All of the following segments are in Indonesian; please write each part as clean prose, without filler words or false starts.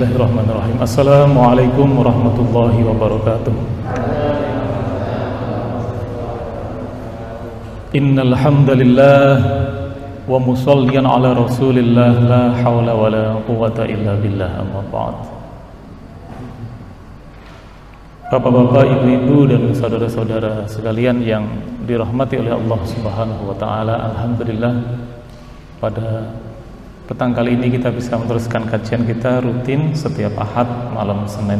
Bismillahirrahmanirrahim. Assalamualaikum warahmatullahi wabarakatuh. Innal hamdalillah wa musalliyan ala rasulillah la haula wala quwwata illa billah, amma ba'd. Bapak-bapak, ibu-ibu dan saudara-saudara sekalian yang dirahmati oleh Allah Subhanahu wa taala, alhamdulillah pada petang kali ini kita bisa meneruskan kajian kita rutin setiap Ahad malam Senin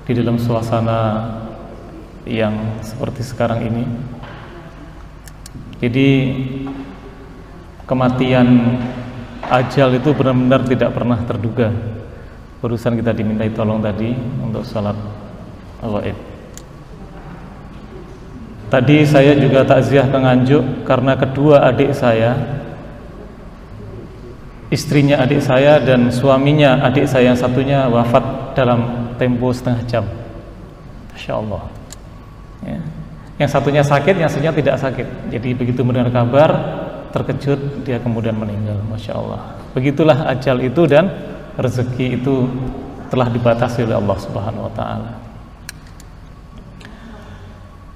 di dalam suasana yang seperti sekarang ini. Jadi kematian, ajal itu benar-benar tidak pernah terduga. Barusan kita dimintai tolong tadi untuk salat ghaib. Tadi saya juga takziah ke Nganjuk karena kedua adik saya, istrinya adik saya dan suaminya adik saya yang satunya wafat dalam tempo setengah jam. Masya Allah ya. Yang satunya sakit, yang satunya tidak sakit. Jadi begitu mendengar kabar, terkejut, dia kemudian meninggal. Masya Allah. Begitulah ajal itu dan rezeki itu telah dibatasi oleh Allah Subhanahu wa ta'ala.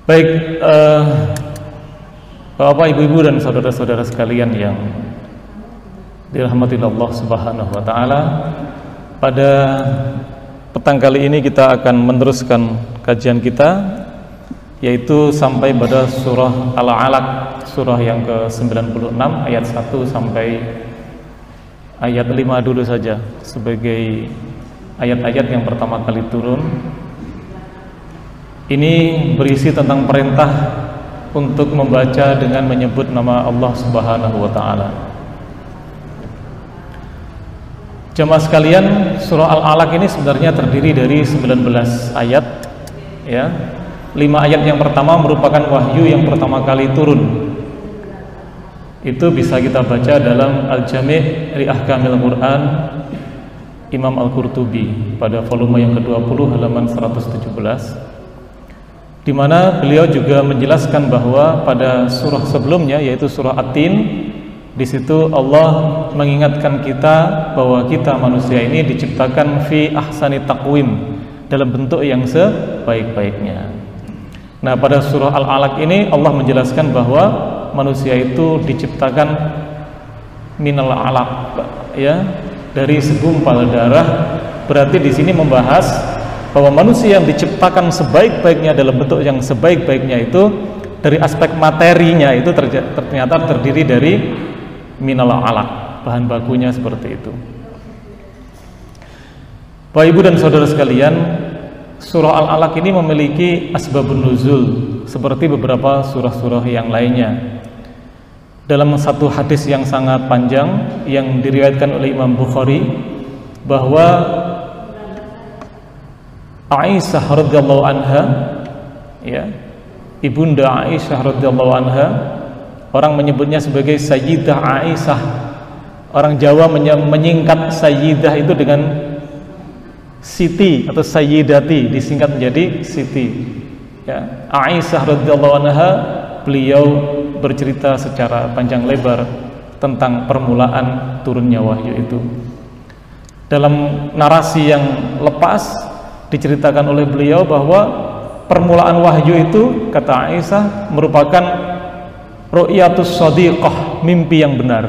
Baik, Bapak, ibu-ibu dan saudara-saudara sekalian yang dirahmati Allah Subhanahu wa ta'ala, pada petang kali ini kita akan meneruskan kajian kita, yaitu sampai pada surah Al-Alaq, surah yang ke-96 ayat 1 sampai ayat 5 dulu saja sebagai ayat-ayat yang pertama kali turun. Ini berisi tentang perintah untuk membaca dengan menyebut nama Allah Subhanahu wa ta'ala. Jemaah sekalian, surah Al-Alaq ini sebenarnya terdiri dari 19 ayat ya. 5 ayat yang pertama merupakan wahyu yang pertama kali turun. Itu bisa kita baca dalam Al-Jami' li Ahkamil Quran Imam Al-Qurtubi pada volume yang ke-20 halaman 117, di mana beliau juga menjelaskan bahwa pada surah sebelumnya, yaitu surah At-Tin, di situ Allah mengingatkan kita bahwa kita manusia ini diciptakan fi ahsani taqwim, dalam bentuk yang sebaik-baiknya. Nah, pada surah Al-Alaq ini Allah menjelaskan bahwa manusia itu diciptakan minal alaq ya, dari segumpal darah. Berarti di sini membahas bahwa manusia yang diciptakan sebaik-baiknya dalam bentuk yang sebaik-baiknya itu dari aspek materinya itu ternyata terdiri dari minal alaq, bahan bakunya seperti itu. Bapak, ibu dan saudara sekalian, surah Al-Alaq ini memiliki asbabun nuzul seperti beberapa surah-surah yang lainnya. Dalam satu hadis yang sangat panjang yang diriwayatkan oleh Imam Bukhari, bahwa Aisyah radhiyallahu anha ya, ibunda Aisyah radhiyallahu anha, orang menyebutnya sebagai Sayyidah Aisyah. Orang Jawa menyingkat Sayyidah itu dengan Siti atau Sayyidati, disingkat menjadi Siti ya. Aisyah radhiyallahu anha, beliau bercerita secara panjang lebar tentang permulaan turunnya wahyu itu. Dalam narasi yang lepas diceritakan oleh beliau bahwa permulaan wahyu itu, kata Aisyah, merupakan ru'yatus shadiqah, mimpi yang benar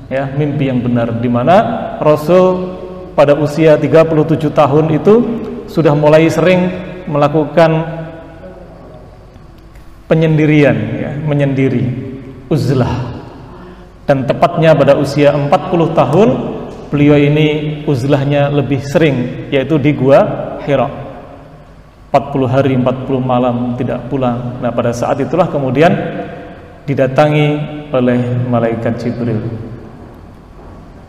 ya, mimpi yang benar, di mana Rasul pada usia 37 tahun itu sudah mulai sering melakukan penyendirian ya, menyendiri, uzlah. Dan tepatnya pada usia 40 tahun beliau ini uzlahnya lebih sering, yaitu di Gua Hira, 40 hari 40 malam tidak pulang. Nah, pada saat itulah kemudian didatangi oleh malaikat Jibril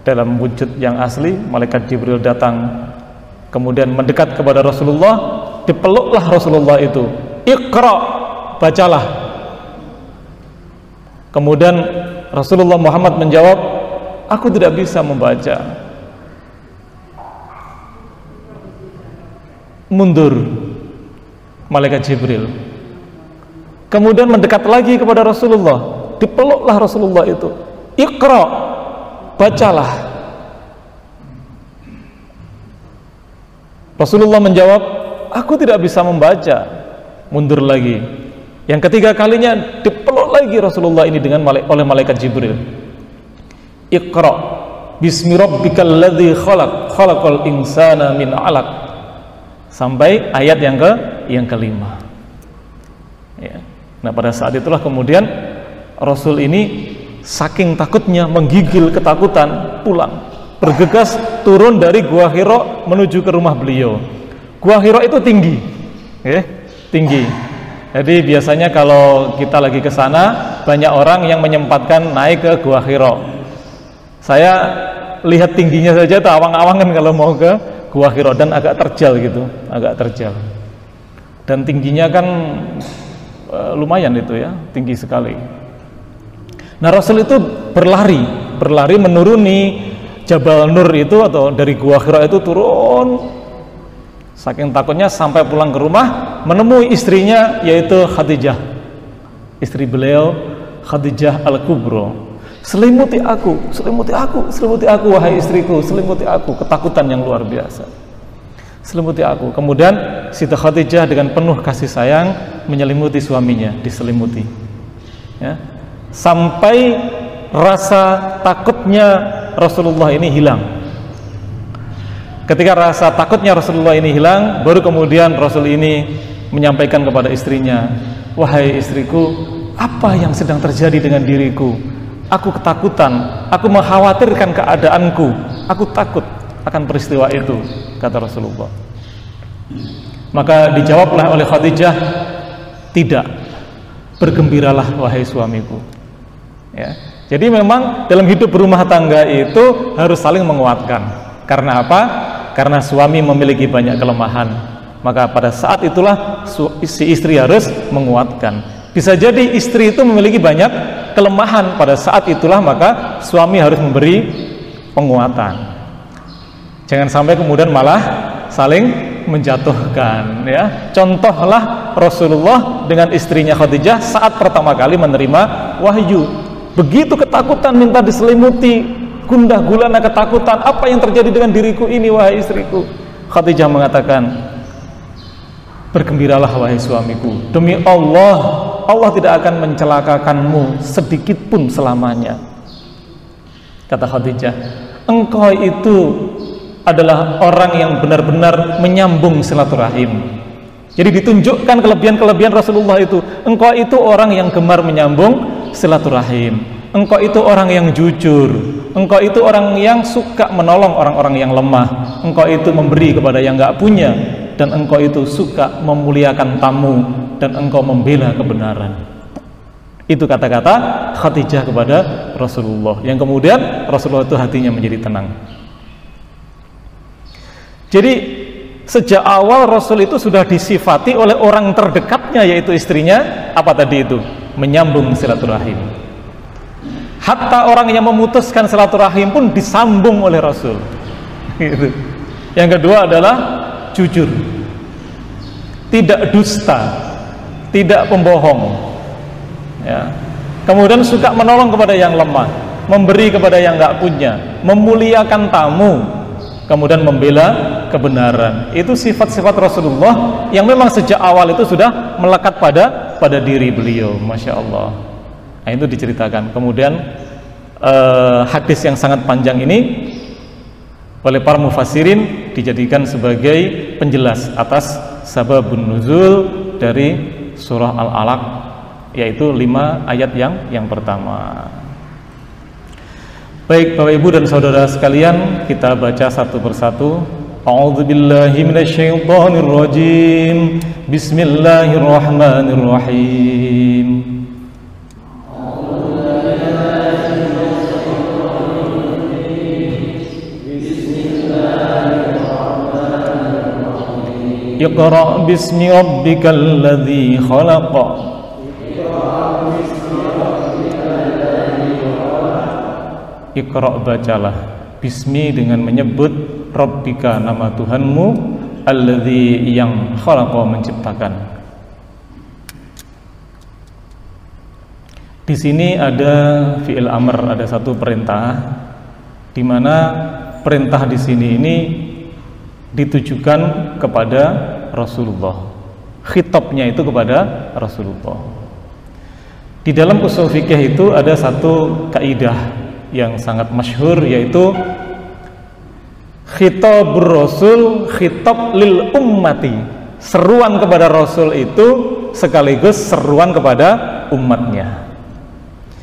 dalam wujud yang asli. Malaikat Jibril datang kemudian mendekat kepada Rasulullah, dipeluklah Rasulullah itu, Iqra, bacalah. Kemudian Rasulullah Muhammad menjawab, aku tidak bisa membaca. Mundur malaikat Jibril, kemudian mendekat lagi kepada Rasulullah, dipeluklah Rasulullah itu, Iqra, bacalah. Rasulullah menjawab, aku tidak bisa membaca. Mundur lagi. Yang ketiga kalinya dipeluk lagi Rasulullah ini oleh malaikat Jibril. Iqra bismi rabbikal ladzi khalaq, khalaqal insana min 'alaq. Sampai ayat yang kelima. Ya. Nah, pada saat itulah kemudian Rasul ini saking takutnya, menggigil ketakutan, pulang, bergegas turun dari Gua Hira menuju ke rumah beliau. Gua Hira itu tinggi, tinggi. Jadi biasanya kalau kita lagi ke sana, banyak orang yang menyempatkan naik ke Gua Hira. Saya lihat tingginya saja, itu awang-awangan kalau mau ke Gua Hira, dan agak terjal gitu, agak terjal. Dan tingginya kan lumayan itu ya, tinggi sekali. Nah, Rasul itu berlari menuruni Jabal Nur itu, atau dari Gua Hira itu turun. Saking takutnya sampai pulang ke rumah menemui istrinya, yaitu Khadijah, istri beliau Khadijah Al-Kubra. Selimuti aku, selimuti aku, selimuti aku wahai istriku, selimuti aku. Ketakutan yang luar biasa. Selimuti aku. Kemudian Siti Khadijah dengan penuh kasih sayang menyelimuti suaminya, diselimuti. Ya. Sampai rasa takutnya Rasulullah ini hilang. Ketika rasa takutnya Rasulullah ini hilang, baru kemudian Rasul ini menyampaikan kepada istrinya, wahai istriku, apa yang sedang terjadi dengan diriku? Aku ketakutan, aku mengkhawatirkan keadaanku, aku takut akan peristiwa itu, kata Rasulullah. Maka dijawablah oleh Khadijah, tidak, bergembiralah wahai suamiku. Ya. Jadi memang dalam hidup berumah tangga itu harus saling menguatkan. Karena apa? Karena suami memiliki banyak kelemahan, maka pada saat itulah si istri harus menguatkan. Bisa jadi istri itu memiliki banyak kelemahan, pada saat itulah maka suami harus memberi penguatan. Jangan sampai kemudian malah saling menjatuhkan, ya. Contohlah Rasulullah dengan istrinya Khadijah saat pertama kali menerima wahyu. Begitu ketakutan, minta diselimuti, gundah gulana ketakutan, apa yang terjadi dengan diriku ini wahai istriku? Khadijah mengatakan, bergembiralah wahai suamiku, demi Allah, Allah tidak akan mencelakakanmu sedikit pun selamanya. Kata Khadijah, engkau itu adalah orang yang benar-benar menyambung silaturahim. Jadi ditunjukkan kelebihan-kelebihan Rasulullah itu. Engkau itu orang yang gemar menyambung silaturahim. Engkau itu orang yang jujur. Engkau itu orang yang suka menolong orang-orang yang lemah. Engkau itu memberi kepada yang gak punya. Dan engkau itu suka memuliakan tamu. Dan engkau membela kebenaran. Itu kata-kata Khadijah kepada Rasulullah, yang kemudian Rasulullah itu hatinya menjadi tenang. Jadi sejak awal Rasul itu sudah disifati oleh orang terdekatnya, yaitu istrinya. Apa tadi itu? Menyambung silaturahim. Hatta orang yang memutuskan silaturahim pun disambung oleh Rasul. Gitu. Yang kedua adalah jujur, tidak dusta, tidak pembohong. Ya. Kemudian suka menolong kepada yang lemah, memberi kepada yang nggak punya, memuliakan tamu, kemudian membela kebenaran. Itu sifat-sifat Rasulullah yang memang sejak awal itu sudah melekat pada diri beliau. Masya Allah. Nah, itu diceritakan. Kemudian hadis yang sangat panjang ini oleh para mufassirin dijadikan sebagai penjelas atas sababun nuzul dari surah Al-Alaq, yaitu 5 ayat yang pertama. Baik Bapak Ibu dan saudara sekalian, kita baca satu persatu. A'udzubillahi minasyaitonirrajim. Bismillahirrahmanirrahim. Iqra bismi rabbikal ladzi khalaq. Iqra, bacalah, bismi dengan menyebut, rabbika nama Tuhanmu, alladzi yang khalaqa menciptakan. Di sini ada fi'il amr, ada satu perintah, di mana perintah di sini ini ditujukan kepada Rasulullah. Khitabnya itu kepada Rasulullah. Di dalam usul fikih itu ada satu kaidah yang sangat masyhur, yaitu khitabur rasul khitab lil ummati. Seruan kepada Rasul itu sekaligus seruan kepada umatnya.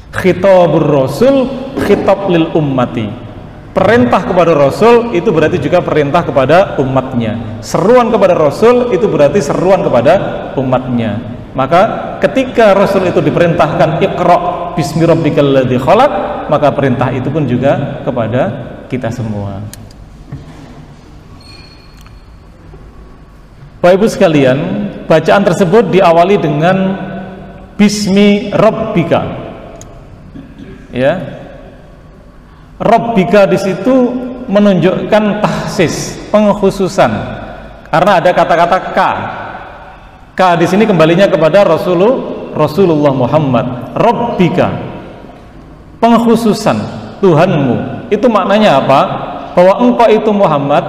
Khitabur rasul khitab lil ummati. Perintah kepada Rasul itu berarti juga perintah kepada umatnya. Seruan kepada Rasul itu berarti seruan kepada umatnya. Maka ketika Rasul itu diperintahkan Iqra bismi rabbikal ladzi khalaq, maka perintah itu pun juga kepada kita semua. Bapak Ibu sekalian, bacaan tersebut diawali dengan bismi rabbika. Ya. Rabbika di situ menunjukkan tahsis, pengkhususan. Karena ada kata-kata ka. Ka di sini kembalinya kepada Rasulullah Muhammad. Rabbika, pengkhususan Tuhanmu. Itu maknanya apa? Bahwa engkau itu Muhammad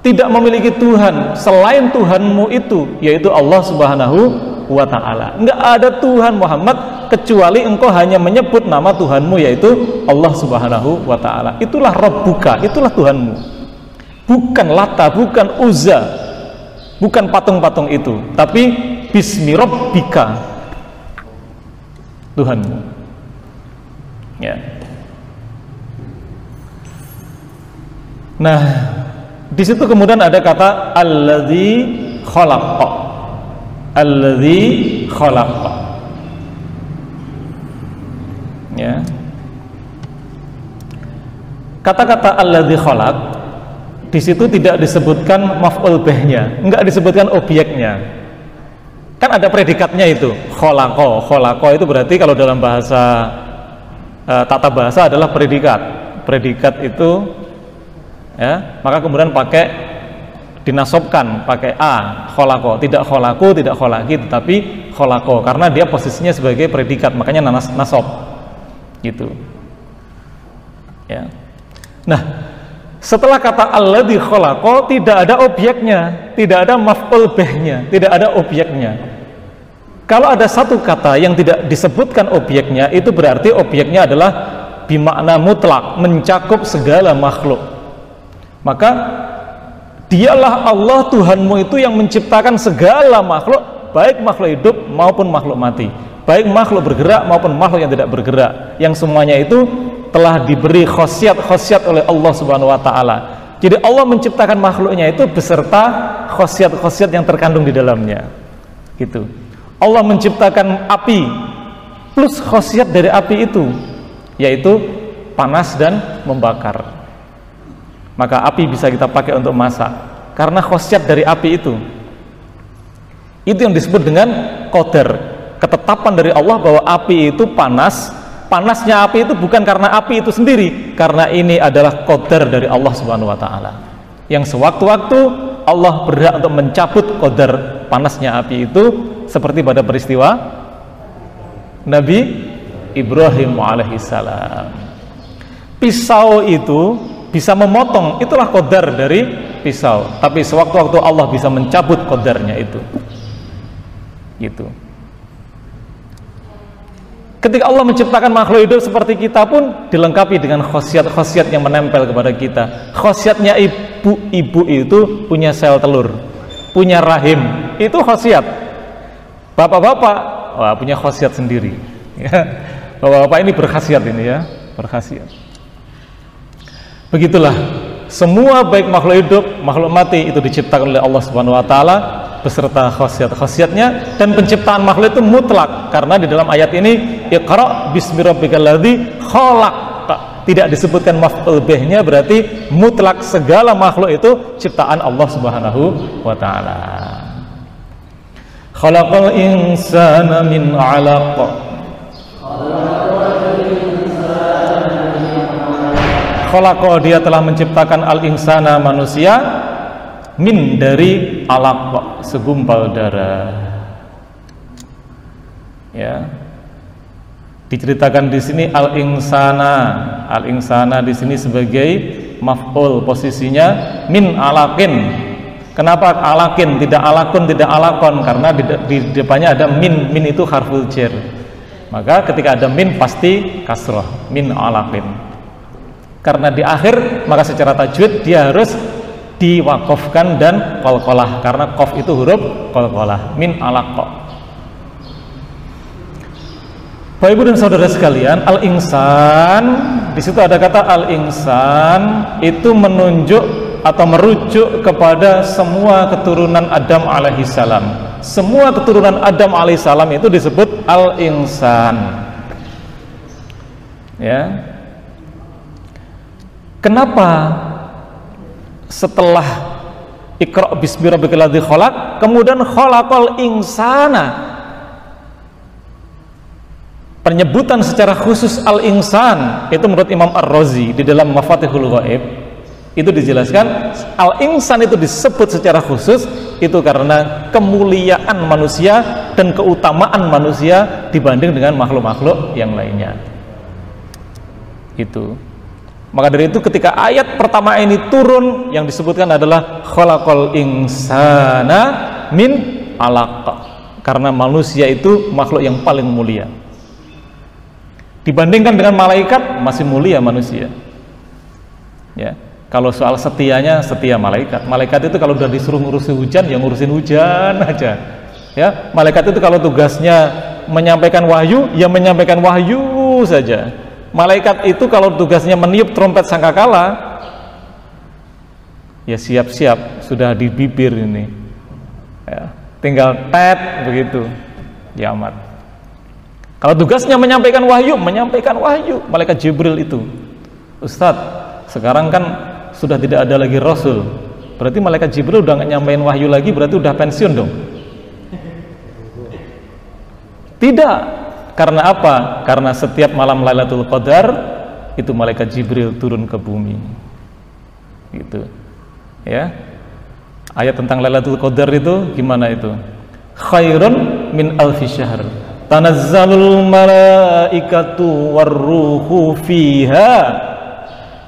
tidak memiliki Tuhan selain Tuhanmu itu, yaitu Allah Subhanahu wa ta'ala. Enggak ada Tuhan Muhammad kecuali engkau hanya menyebut nama Tuhanmu, yaitu Allah Subhanahu wa ta'ala. Itulah Rabbuka, itulah Tuhanmu. Bukan Lata, bukan Uzza, bukan patung-patung itu, tapi bismi Rabbika, Tuhanmu. Ya. Nah, di situ kemudian ada kata alladzi khalaqa. Alladzi khalaqa. Ya. Kata-kata alladzi khalaq di situ tidak disebutkan maf'ul bihnya, enggak disebutkan objeknya. Kan ada predikatnya itu, khalaqa. Khalaqa itu berarti kalau dalam bahasa tata bahasa adalah predikat. Predikat itu ya, maka kemudian pakai dinasobkan pakai a, kholako, tidak kholaku, tidak kholaki, tetapi kholako, karena dia posisinya sebagai predikat, makanya nasob gitu ya. Nah, setelah kata alladzi kholako tidak ada objeknya, tidak ada maf'ul bihnya, tidak ada objeknya. Kalau ada satu kata yang tidak disebutkan objeknya, itu berarti objeknya adalah bimakna mutlak, mencakup segala makhluk. Maka dialah Allah Tuhanmu itu yang menciptakan segala makhluk, baik makhluk hidup maupun makhluk mati, baik makhluk bergerak maupun makhluk yang tidak bergerak, yang semuanya itu telah diberi khasiat oleh Allah Subhanahu wa ta'ala. Jadi Allah menciptakan makhluknya itu beserta khasiat yang terkandung di dalamnya gitu. Allah menciptakan api plus khasiat dari api itu, yaitu panas dan membakar. Maka api bisa kita pakai untuk masak karena khasiat dari api itu. Itu yang disebut dengan qadar, ketetapan dari Allah bahwa api itu panas. Panasnya api itu bukan karena api itu sendiri, karena ini adalah qadar dari Allah Subhanahu wa ta'ala, yang sewaktu-waktu Allah berhak untuk mencabut qadar panasnya api itu, seperti pada peristiwa Nabi Ibrahim alaihissalam. Pisau itu bisa memotong, itulah qadar dari pisau, tapi sewaktu-waktu Allah bisa mencabut qadarnya itu gitu. Ketika Allah menciptakan makhluk hidup seperti kita pun dilengkapi dengan khasiat-khasiat yang menempel kepada kita. Khasiatnya ibu itu punya sel telur, punya rahim, itu khasiat. Bapak-bapak punya khasiat sendiri ya. Bapak-bapak ini berkhasiat ini ya, berkhasiat. Begitulah semua baik makhluk hidup, makhluk mati itu diciptakan oleh Allah Subhanahu wa ta'ala beserta khasiat-khasiatnya, dan penciptaan makhluk itu mutlak karena di dalam ayat ini Iqra bismi rabbikal ladzi khalaq, tidak disebutkan maf'ul bihnya, berarti mutlak segala makhluk itu ciptaan Allah Subhanahu wa ta'ala. Khalaqal insana min 'alaq. Khalaqa, dia telah menciptakan al-insana, manusia, min, dari alaq, segumpal darah. Ya. Diceritakan di sini al-insana di sini sebagai maf'ul, posisinya min alaqin. Kenapa alakin, tidak alakun, tidak alakon? Karena di depannya ada min, min itu harful jar. Maka ketika ada min pasti kasroh, min alaqin. Karena di akhir, maka secara tajwid dia harus diwakofkan dan qalqalah, karena qaf itu huruf qalqalah, min alaqo. Bapak Ibu dan saudara sekalian, al-insan, di situ ada kata al-insan, itu menunjuk atau merujuk kepada semua keturunan Adam alaihissalam. Semua keturunan Adam alaihissalam itu disebut al-insan. Ya. Kenapa setelah Iqra bismi rabbikal ladzi khalaq kemudian khalaqal insana? Penyebutan secara khusus al-insan itu menurut Imam Ar-Razi di dalam Mafatihul Ghaib itu dijelaskan al-insan itu disebut secara khusus itu karena kemuliaan manusia dan keutamaan manusia dibanding dengan makhluk-makhluk yang lainnya. Itu. Maka dari itu ketika ayat pertama ini turun, yang disebutkan adalah khalaqal insana min alaq, karena manusia itu makhluk yang paling mulia. Dibandingkan dengan malaikat masih mulia manusia. Ya. Kalau soal setianya, setia malaikat. Malaikat itu kalau udah disuruh ngurusin hujan, ya ngurusin hujan aja. Ya, malaikat itu kalau tugasnya menyampaikan wahyu, ya menyampaikan wahyu saja. Malaikat itu kalau tugasnya meniup trompet sangkakala, ya siap-siap sudah di bibir ini. Ya, tinggal tet begitu, kiamat. Kalau tugasnya menyampaikan wahyu, malaikat Jibril itu. Ustadz, sekarang kan sudah tidak ada lagi Rasul, berarti malaikat Jibril udah nggak nyampein wahyu lagi, berarti udah pensiun dong? Tidak, karena apa? Karena setiap malam Lailatul Qadar itu malaikat Jibril turun ke bumi, gitu. Ya, ayat tentang Lailatul Qadar itu gimana itu? Khairun min alfi syahr, tanazzalul malaikatu warruhu fiha.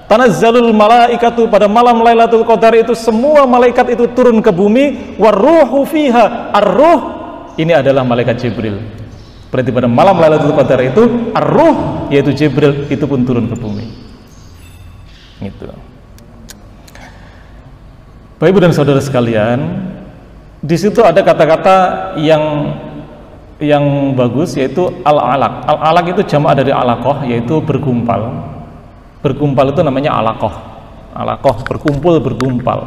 Tanazzalul malaikatu, pada malam Lailatul Qadar itu semua malaikat itu turun ke bumi, warruhu fiha. Ar-ruh ini adalah malaikat Jibril. Berarti pada malam Lailatul Qadar itu ar-ruh yaitu Jibril itu pun turun ke bumi. Gitu. Bapak Ibu dan saudara sekalian, di situ ada kata-kata yang bagus, yaitu al-alaq. Al-alaq itu jamak dari alaqah, yaitu bergumpal. Bergumpal itu namanya alaqah. Alaqah berkumpul, bergumpal.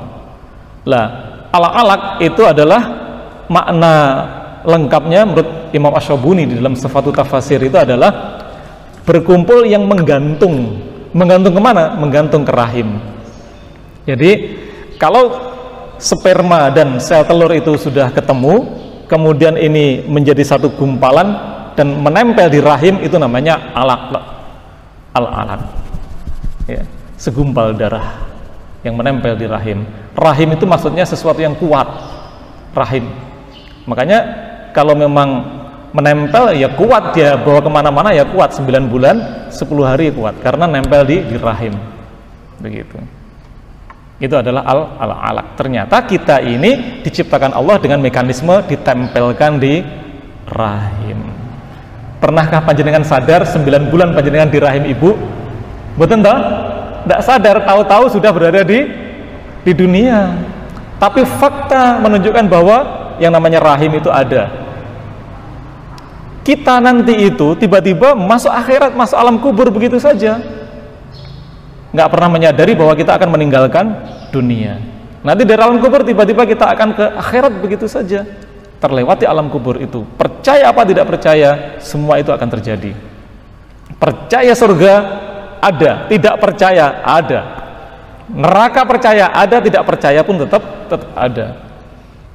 Lah, al-alaq itu adalah makna lengkapnya menurut Imam Ash-Shabuni di dalam Sifatut Tafasir itu adalah berkumpul yang menggantung. Menggantung kemana? Menggantung ke rahim. Jadi kalau sperma dan sel telur itu sudah ketemu, kemudian ini menjadi satu gumpalan dan menempel di rahim, itu namanya alaq. Al-alaq. Ya, segumpal darah yang menempel di rahim. Rahim itu maksudnya sesuatu yang kuat. Rahim. Makanya kalau memang menempel ya kuat, dia bawa kemana-mana ya kuat. 9 bulan 10 hari kuat karena nempel di rahim. Begitu. Itu adalah al-alaq. Ternyata kita ini diciptakan Allah dengan mekanisme ditempelkan di rahim. Pernahkah panjenengan sadar 9 bulan panjenengan di rahim ibu? Betul tak? Tidak sadar, tahu-tahu sudah berada di dunia. Tapi fakta menunjukkan bahwa yang namanya rahim itu ada. Kita nanti itu tiba-tiba masuk akhirat, masuk alam kubur begitu saja, nggak pernah menyadari bahwa kita akan meninggalkan dunia. Nanti dari alam kubur tiba-tiba kita akan ke akhirat begitu saja, terlewati alam kubur itu. Percaya apa tidak percaya, semua itu akan terjadi. Percaya surga ada, tidak percaya ada. Neraka percaya ada, tidak percaya pun tetap ada.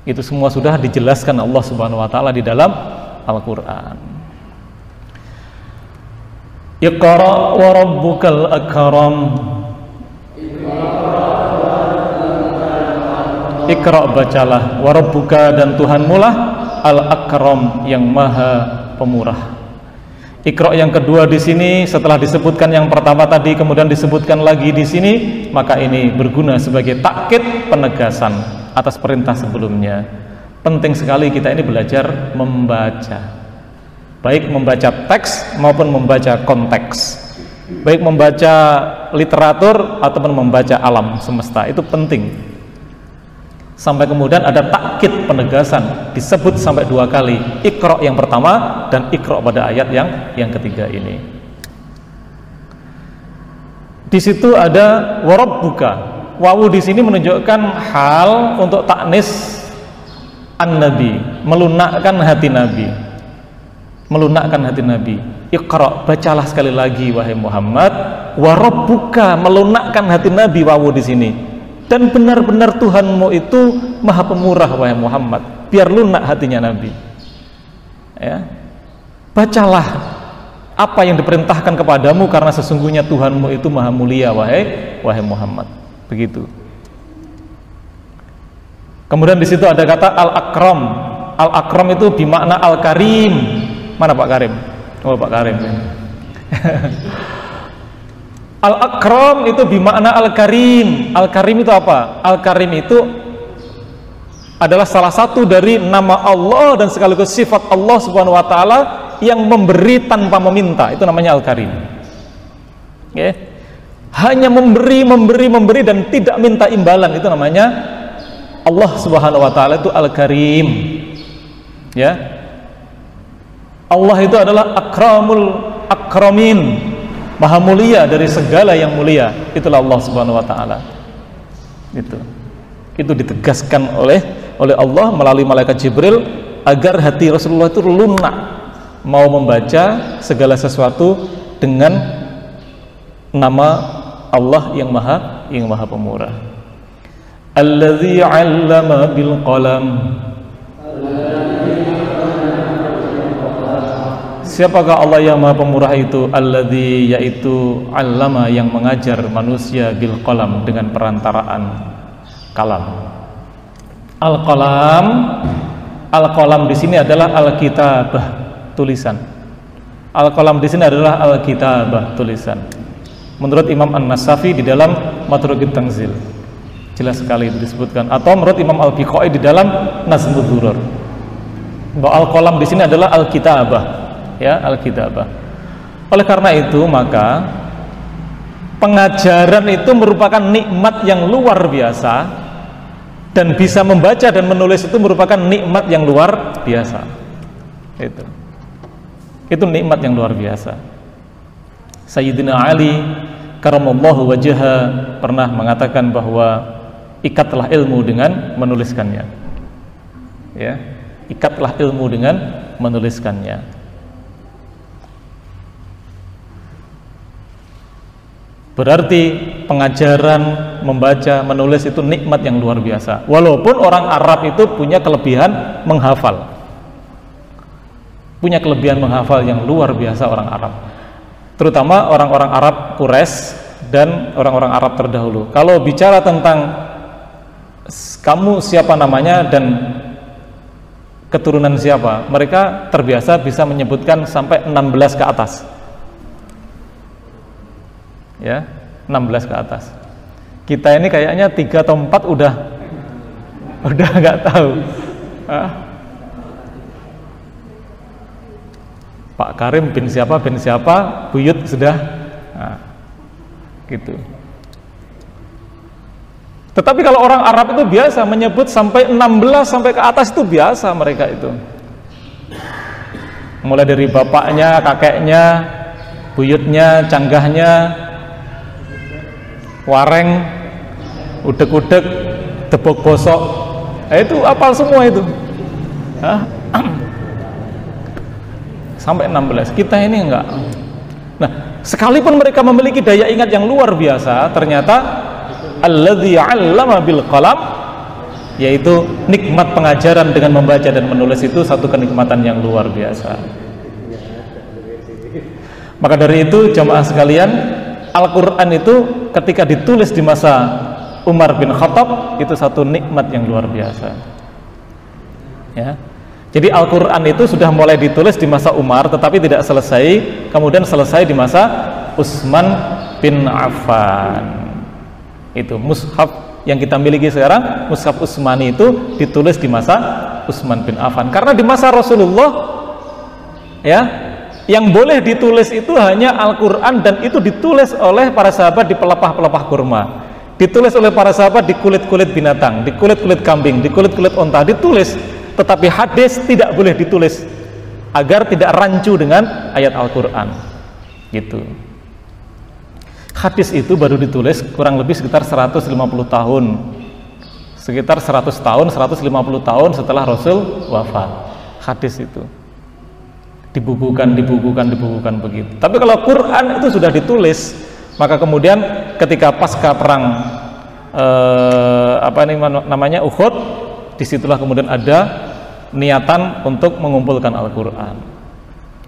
Itu semua sudah dijelaskan Allah Subhanahu wa taala di dalam Al-Qur'an. Iqra wa rabbukal akram. Iqra, bacalah, wa rabbuka, dan Tuhanmu lah al-akram, yang maha pemurah. Iqra yang kedua di sini setelah disebutkan yang pertama tadi kemudian disebutkan lagi di sini, maka ini berguna sebagai takkid penegasan atas perintah sebelumnya. Penting sekali kita ini belajar membaca, baik membaca teks maupun membaca konteks, baik membaca literatur ataupun membaca alam semesta, itu penting. Sampai kemudian ada takkid penegasan, disebut sampai 2 kali, Iqra yang pertama dan Iqra pada ayat yang ketiga ini. Di situ ada warabbuka. Wawu di sini menunjukkan hal untuk taknis an-nabi, melunakkan hati nabi. Melunakkan hati nabi. Iqra, bacalah sekali lagi wahai Muhammad, warabbuka, melunakkan hati nabi, wawu di sini. Dan benar-benar Tuhanmu itu Maha Pemurah wahai Muhammad, biar lunak hatinya Nabi. Ya. Bacalah apa yang diperintahkan kepadamu karena sesungguhnya Tuhanmu itu Maha Mulia wahai Muhammad. Begitu. Kemudian di situ ada kata al-akram. Al-akram itu bermakna al-karim. Mana Pak Karim? Oh, Pak Karim. Al-akram itu bermakna al-karim. Al-karim itu apa? Al-karim itu adalah salah satu dari nama Allah dan sekaligus sifat Allah Subhanahu wa taala yang memberi tanpa meminta. Itu namanya al-karim. Okay. Hanya memberi dan tidak minta imbalan, itu namanya Allah Subhanahu wa taala itu al-karim. Ya. Allah itu adalah akramul akramin. Maha mulia dari segala yang mulia, itulah Allah Subhanahu wa taala. Itu ditegaskan oleh Allah melalui malaikat Jibril agar hati Rasulullah itu lunak mau membaca segala sesuatu dengan nama Allah yang Maha Pemurah. Alladzi 'allama bil qalam. Siapakah Allah yang Maha Pemurah itu? Alladzi, yaitu 'allama, yang mengajar manusia bil qalam, dengan perantaraan kalam. Al-qalam di sini adalah al-kitabah, tulisan. Al-qalam di sini adalah al-kitabah, tulisan. Menurut Imam An-Nasafi di dalam Maturqut Tanzil jelas sekali itu disebutkan, atau menurut Imam Al-Biqai di dalam Nazmud Durur, bahwa al-qalam di sini adalah al-kitabah. Ya, al-kitabah. Oleh karena itu maka pengajaran itu merupakan nikmat yang luar biasa, dan bisa membaca dan menulis itu merupakan nikmat yang luar biasa. Itu nikmat yang luar biasa. Sayyidina Ali karamallahu wajhaha pernah mengatakan bahwa ikatlah ilmu dengan menuliskannya. Ya, ikatlah ilmu dengan menuliskannya. Berarti pengajaran membaca, menulis itu nikmat yang luar biasa. Walaupun orang Arab itu punya kelebihan menghafal. Punya kelebihan menghafal yang luar biasa orang Arab. Terutama orang-orang Arab Quraisy dan orang-orang Arab terdahulu. Kalau bicara tentang kamu siapa namanya dan keturunan siapa, mereka terbiasa bisa menyebutkan sampai 16 ke atas. Ya, 16 ke atas. Kita ini kayaknya 3 atau 4 udah nggak tahu. Pak Karim bin siapa, buyut sudah, gitu. Tetapi kalau orang Arab itu biasa menyebut sampai 16 sampai ke atas, itu biasa mereka itu. Mulai dari bapaknya, kakeknya, buyutnya, canggahnya, wareng, udek-udek, tebok bosok, itu apal semua itu. Sampai 16. Kita ini enggak. Nah, sekalipun mereka memiliki daya ingat yang luar biasa, ternyata alladzi 'allama bil qalam, yaitu nikmat pengajaran dengan membaca dan menulis itu satu kenikmatan yang luar biasa. Maka dari itu jamaah sekalian, Al-Quran itu ketika ditulis di masa Umar bin Khattab itu satu nikmat yang luar biasa. Ya. Jadi Al-Quran itu sudah mulai ditulis di masa Umar, tetapi tidak selesai, kemudian selesai di masa Utsman bin Affan. Itu mushaf yang kita miliki sekarang, mushaf Utsmani, itu ditulis di masa Utsman bin Affan. Karena di masa Rasulullah, ya, yang boleh ditulis itu hanya Al-Quran, dan itu ditulis oleh para sahabat di pelepah-pelepah kurma, ditulis oleh para sahabat di kulit-kulit binatang, di kulit-kulit kambing, di kulit-kulit onta, ditulis. Tetapi hadis tidak boleh ditulis agar tidak rancu dengan ayat Al-Quran, gitu. Hadis itu baru ditulis kurang lebih sekitar 150 tahun, sekitar 100 tahun, 150 tahun setelah Rasul wafat. Hadis itu dibukukan begitu. Tapi kalau Quran itu sudah ditulis, maka kemudian ketika pasca perang Uhud, disitulah kemudian ada niatan untuk mengumpulkan Al-Quran.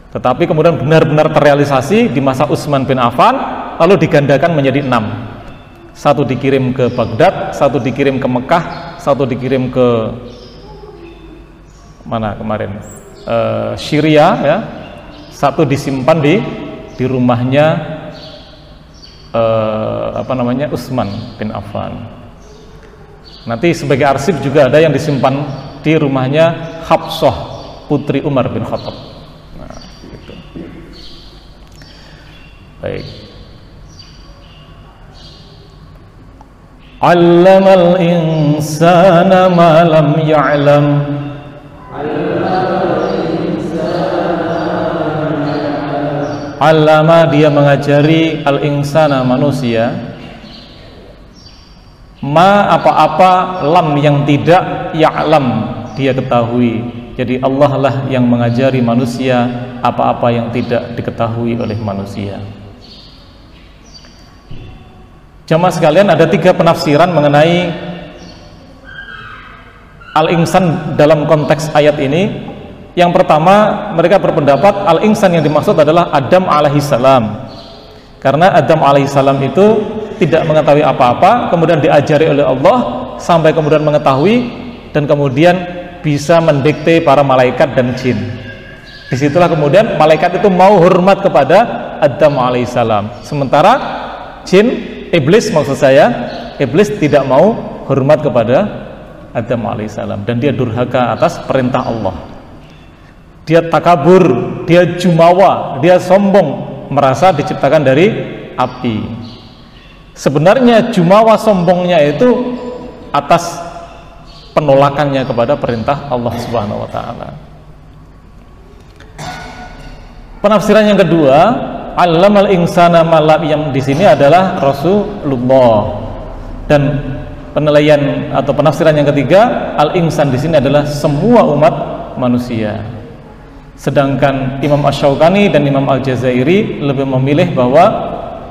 Tetapi kemudian benar-benar terrealisasi di masa Utsman bin Affan, lalu digandakan menjadi 6. Satu dikirim ke Baghdad, satu dikirim ke Mekah, satu dikirim ke mana kemarin, Syria, ya. Satu disimpan di rumahnya Utsman bin Affan. Nanti sebagai arsip juga ada yang disimpan di rumahnya Hafsah, putri Umar bin Khattab. Nah, gitu. Baik. Allamal insana ma lam ya'lam. Allama, dia mengajari, al-insana, manusia, ma, apa-apa, lam, yang tidak, ya'lam, dia ketahui. Jadi Allah lah yang mengajari manusia apa-apa yang tidak diketahui oleh manusia. Jamaah sekalian, ada 3 penafsiran mengenai al-insan dalam konteks ayat ini. Yang pertama, mereka berpendapat al-insan yang dimaksud adalah Adam alaihissalam, karena Adam alaihissalam itu tidak mengetahui apa-apa, kemudian diajari oleh Allah sampai kemudian mengetahui, dan kemudian bisa mendikte para malaikat dan jin. Disitulah kemudian malaikat itu mau hormat kepada Adam alaihissalam, sementara jin, iblis maksud saya, iblis tidak mau hormat kepada Adam alaihissalam, dan dia durhaka atas perintah Allah. Dia takabur, dia jumawa, dia sombong, merasa diciptakan dari api. Sebenarnya jumawa sombongnya itu atas penolakannya kepada perintah Allah Subhanahu wa taala. Penafsiran yang kedua, allamal insana ma lam, yang di sini adalah Rasulullah. Dan penilaian atau penafsiran yang ketiga, al-insan di sini adalah semua umat manusia. Sedangkan Imam Asy-Syaukani dan Imam Al-Jazairi lebih memilih bahwa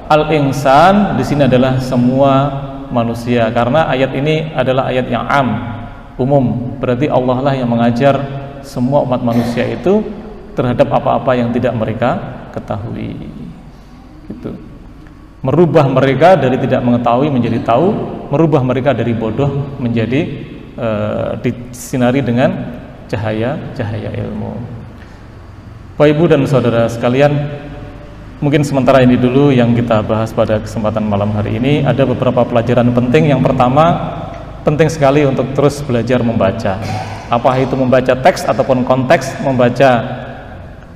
al-insan di sini adalah semua manusia, karena ayat ini adalah ayat yang umum. Berarti Allah lah yang mengajar semua umat manusia itu terhadap apa-apa yang tidak mereka ketahui. Gitu. Merubah mereka dari tidak mengetahui menjadi tahu, merubah mereka dari bodoh menjadi disinari dengan cahaya ilmu. Bapak Ibu dan saudara sekalian, mungkin sementara ini dulu yang kita bahas pada kesempatan malam hari ini. Ada beberapa pelajaran penting. Yang pertama, penting sekali untuk terus belajar membaca. Apa itu membaca teks ataupun konteks, membaca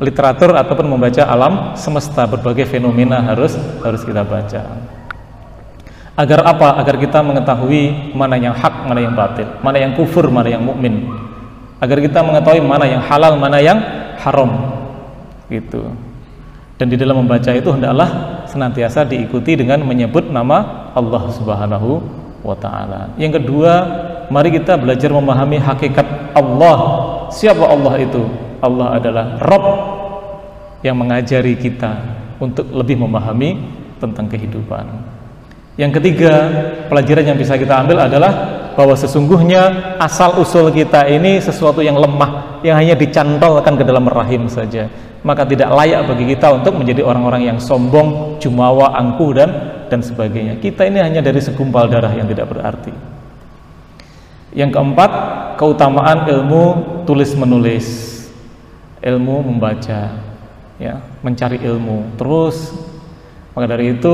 literatur ataupun membaca alam semesta, berbagai fenomena harus kita baca. Agar apa? Agar kita mengetahui mana yang hak, mana yang batil, mana yang kufur, mana yang mukmin. Agar kita mengetahui mana yang halal, mana yang haram. Gitu. Dan di dalam membaca itu hendaklah senantiasa diikuti dengan menyebut nama Allah Subhanahu wa taala. Yang kedua, mari kita belajar memahami hakikat Allah. Siapa Allah itu? Allah adalah Rabb yang mengajari kita untuk lebih memahami tentang kehidupan. Yang ketiga, pelajaran yang bisa kita ambil adalah bahwa sesungguhnya asal usul kita ini sesuatu yang lemah, yang hanya dicantolkan ke dalam rahim saja. Maka tidak layak bagi kita untuk menjadi orang-orang yang sombong, jumawa, angkuh dan sebagainya. Kita ini hanya dari segumpal darah yang tidak berarti. Yang keempat, keutamaan ilmu tulis menulis, ilmu membaca, ya, mencari ilmu terus. Maka dari itu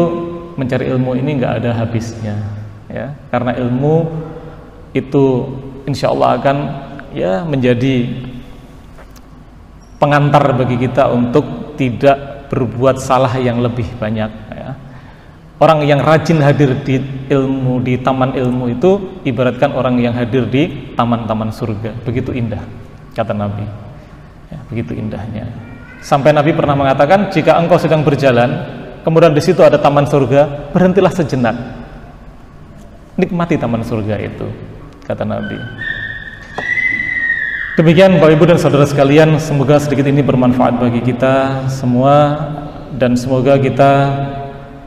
mencari ilmu ini nggak ada habisnya, ya, karena ilmu itu insya Allah akan ya menjadi pengantar bagi kita untuk tidak berbuat salah yang lebih banyak, ya. Orang yang rajin hadir di ilmu, di taman ilmu itu ibaratkan orang yang hadir di taman-taman surga. Begitu indah, kata Nabi, ya, begitu indahnya. Sampai Nabi pernah mengatakan, jika engkau sedang berjalan kemudian di situ ada taman surga, berhentilah sejenak, nikmati taman surga itu, kata Nabi. Demikian Bapak Ibu dan saudara sekalian, semoga sedikit ini bermanfaat bagi kita semua, dan semoga kita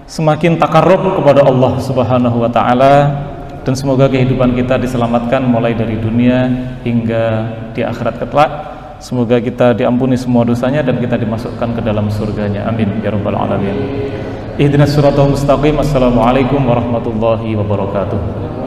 semakin takarrub kepada Allah Subhanahu wa taala, dan semoga kehidupan kita diselamatkan mulai dari dunia hingga di akhirat kelak. Semoga kita diampuni semua dosanya dan kita dimasukkan ke dalam surganya. Amin ya rabbal alamin. Ihdinas siratal mustaqim. Assalamualaikum warahmatullahi wabarakatuh.